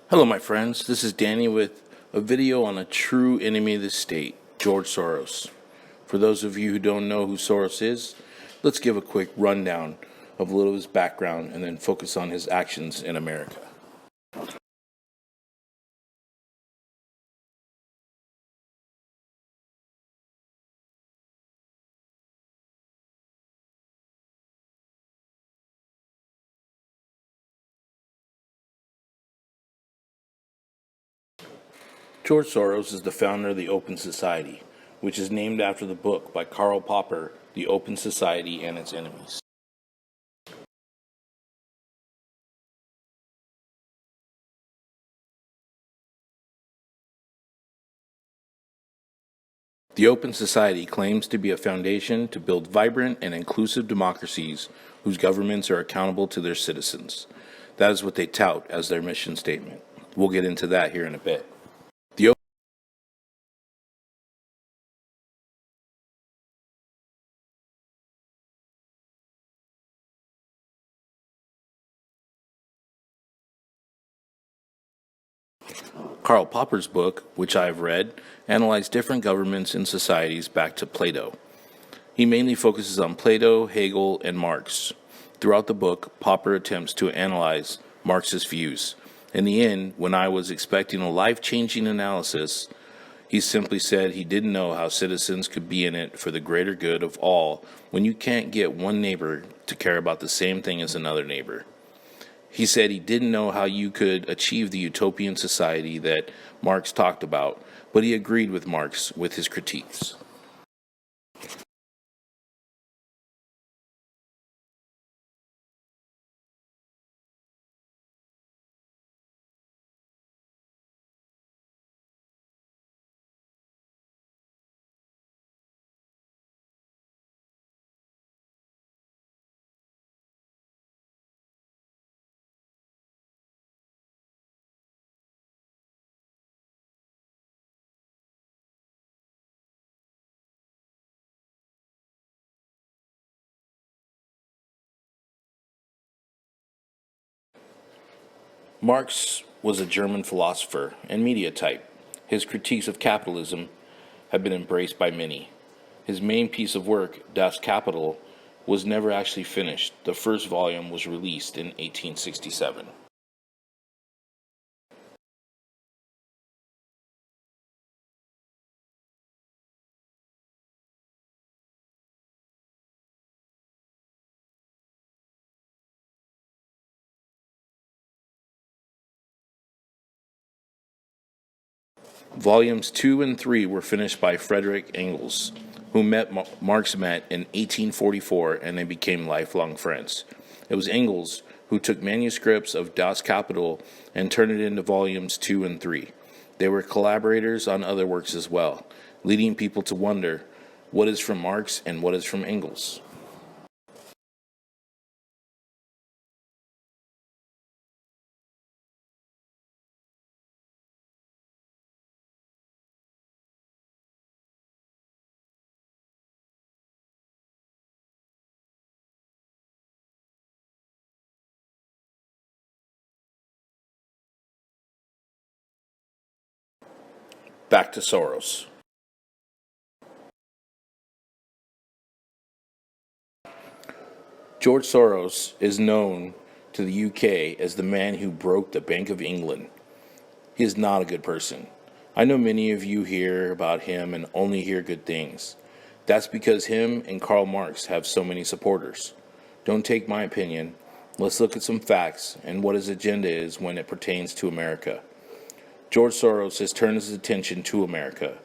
Hello, my friends. This is Danny with a video on a true enemy of the state, George Soros. For those of you who don't know who Soros is, let's give a quick rundown of a little of his background and then focus on his actions in America. George Soros is the founder of the Open Society, which is named after the book by Karl Popper, The Open Society and Its Enemies. The Open Society claims to be a foundation to build vibrant and inclusive democracies whose governments are accountable to their citizens. That is what they tout as their mission statement. We'll get into that here in a bit. The Karl Popper's book, which I have read, analyzed different governments and societies back to Plato. He mainly focuses on Plato, Hegel, and Marx. Throughout the book, Popper attempts to analyze Marx's views. In the end, when I was expecting a life-changing analysis, he simply said he didn't know how citizens could be in it for the greater good of all when you can't get one neighbor to care about the same thing as another neighbor. He said he didn't know how you could achieve the utopian society that Marx talked about, but he agreed with Marx with his critiques. Marx was a German philosopher and media type. His critiques of capitalism have been embraced by many. His main piece of work, Das Kapital, was never actually finished. The first volume was released in 1867. Volumes 2 and 3 were finished by Friedrich Engels, who Marx met in 1844 and they became lifelong friends. It was Engels who took manuscripts of Das Kapital and turned it into volumes 2 and 3. They were collaborators on other works as well, leading people to wonder what is from Marx and what is from Engels. Back to Soros. George Soros is known to the UK as the man who broke the Bank of England. He is not a good person. I know many of you hear about him and only hear good things. That's because him and Karl Marx have so many supporters. Don't take my opinion. Let's look at some facts and what his agenda is when it pertains to America. George Soros has turned his attention to America.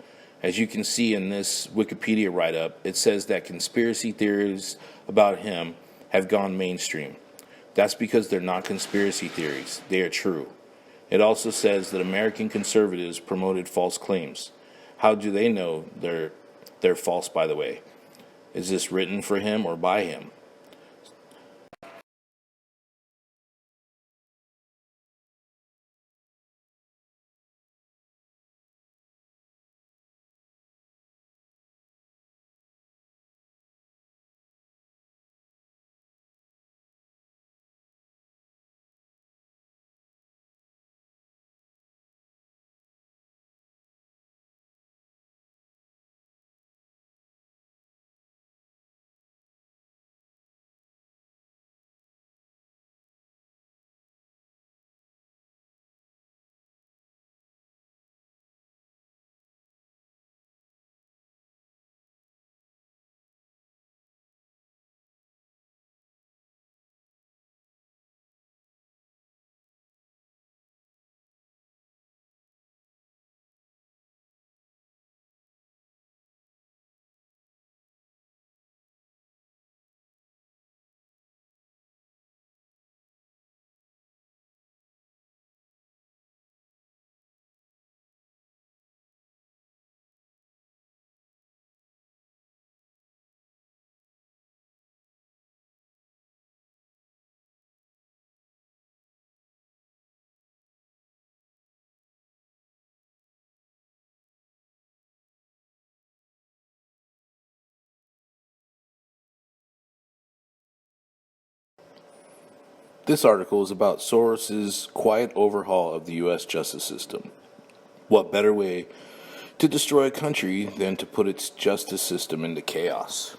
As you can see in this Wikipedia write-up, it says that conspiracy theories about him have gone mainstream. That's because they're not conspiracy theories. They are true. It also says that American conservatives promoted false claims. How do they know they're false, by the way? Is this written for him or by him? This article is about Soros's quiet overhaul of the U.S. justice system. What better way to destroy a country than to put its justice system into chaos?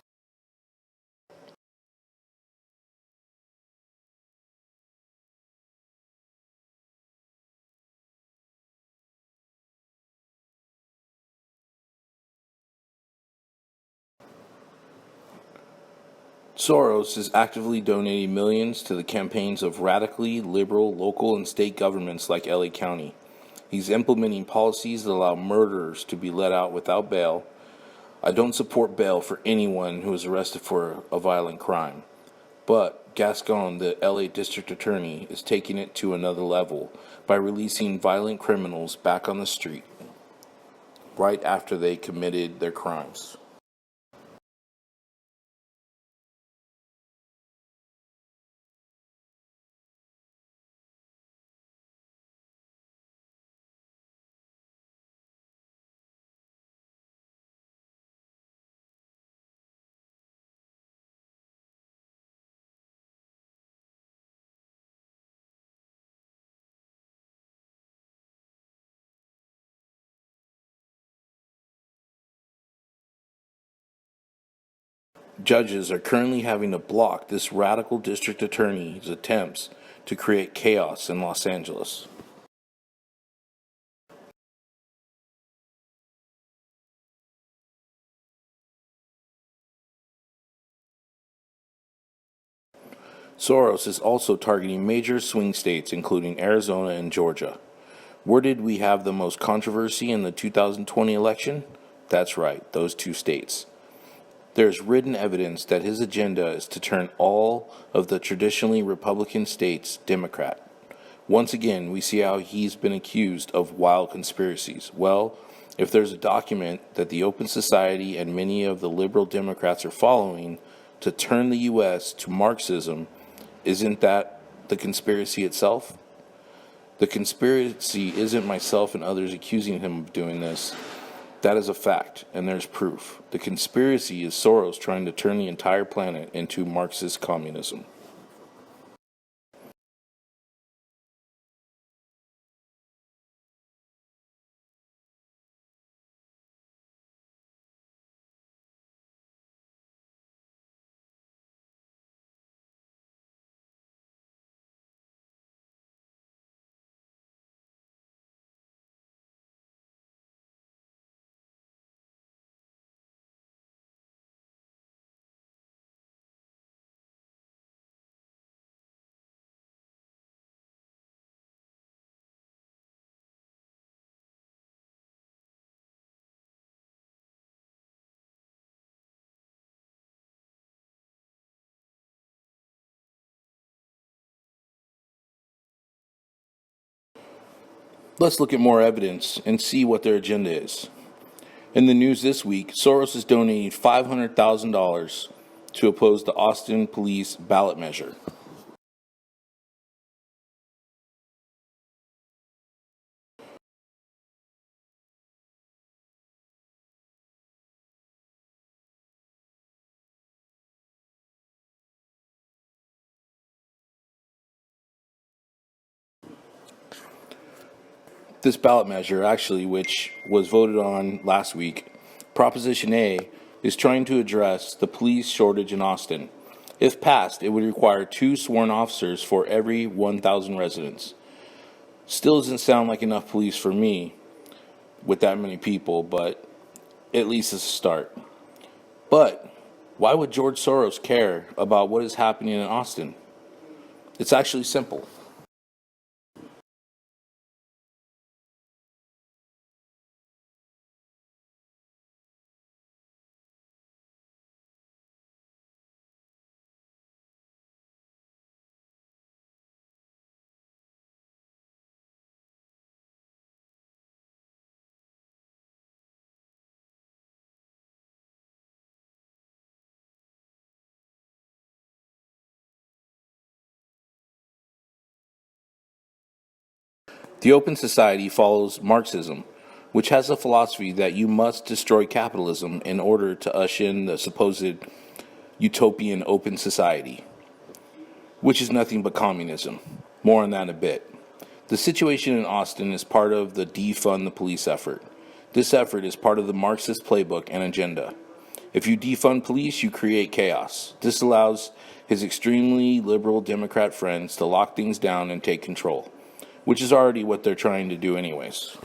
Soros is actively donating millions to the campaigns of radically liberal local and state governments like LA County. He's implementing policies that allow murderers to be let out without bail. I don't support bail for anyone who is arrested for a violent crime. But Gascon, the LA District Attorney, is taking it to another level by releasing violent criminals back on the street right after they committed their crimes. Judges are currently having to block this radical district attorney's attempts to create chaos in Los Angeles. Soros is also targeting major swing states, including Arizona and Georgia. Where did we have the most controversy in the 2020 election? That's right, those two states. There is written evidence that his agenda is to turn all of the traditionally Republican states Democrat. Once again, we see how he's been accused of wild conspiracies. Well, if there's a document that the Open Society and many of the liberal Democrats are following to turn the U.S. to Marxism, isn't that the conspiracy itself? The conspiracy isn't myself and others accusing him of doing this. That is a fact, and there's proof. The conspiracy is Soros trying to turn the entire planet into Marxist communism. Let's look at more evidence and see what their agenda is. In the news this week, Soros is donating $500,000 to oppose the Austin police ballot measure. This ballot measure, actually, which was voted on last week, Proposition A, is trying to address the police shortage in Austin. If passed, it would require 2 sworn officers for every 1,000 residents. Still doesn't sound like enough police for me with that many people, but at least it's a start. But why would George Soros care about what is happening in Austin? It's actually simple. The Open Society follows Marxism, which has a philosophy that you must destroy capitalism in order to usher in the supposed utopian open society. which is nothing but communism. More on that in a bit. The situation in Austin is part of the defund the police effort. This effort is part of the Marxist playbook and agenda. If you defund police, you create chaos. This allows his extremely liberal Democrat friends to lock things down and take control, which is already what they're trying to do anyways.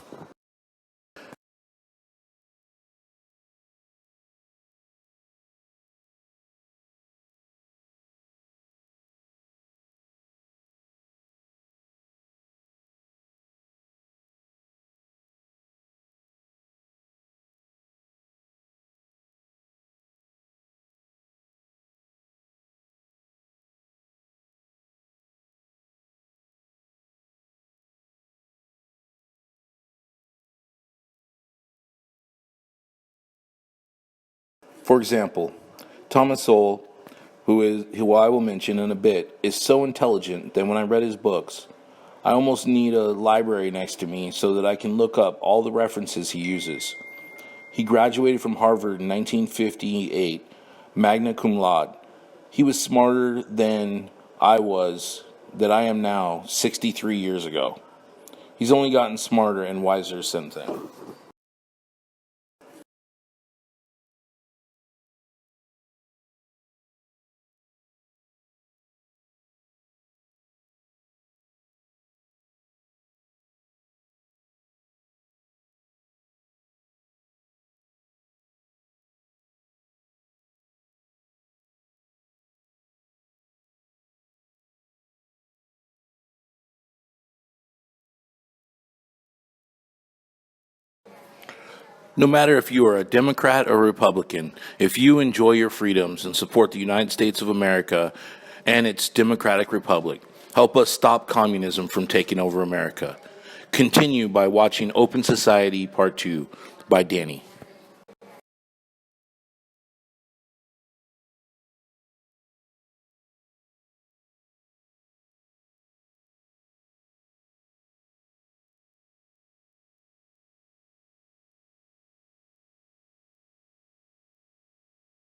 For example, Thomas Sowell, who I will mention in a bit, is so intelligent that when I read his books, I almost need a library next to me so that I can look up all the references he uses. He graduated from Harvard in 1958, magna cum laude. He was smarter than that I am now 63 years ago. He's only gotten smarter and wiser since then. No matter if you are a Democrat or Republican, if you enjoy your freedoms and support the United States of America and its democratic republic, help us stop communism from taking over America. Continue by watching Open Society Part 2 by Danny.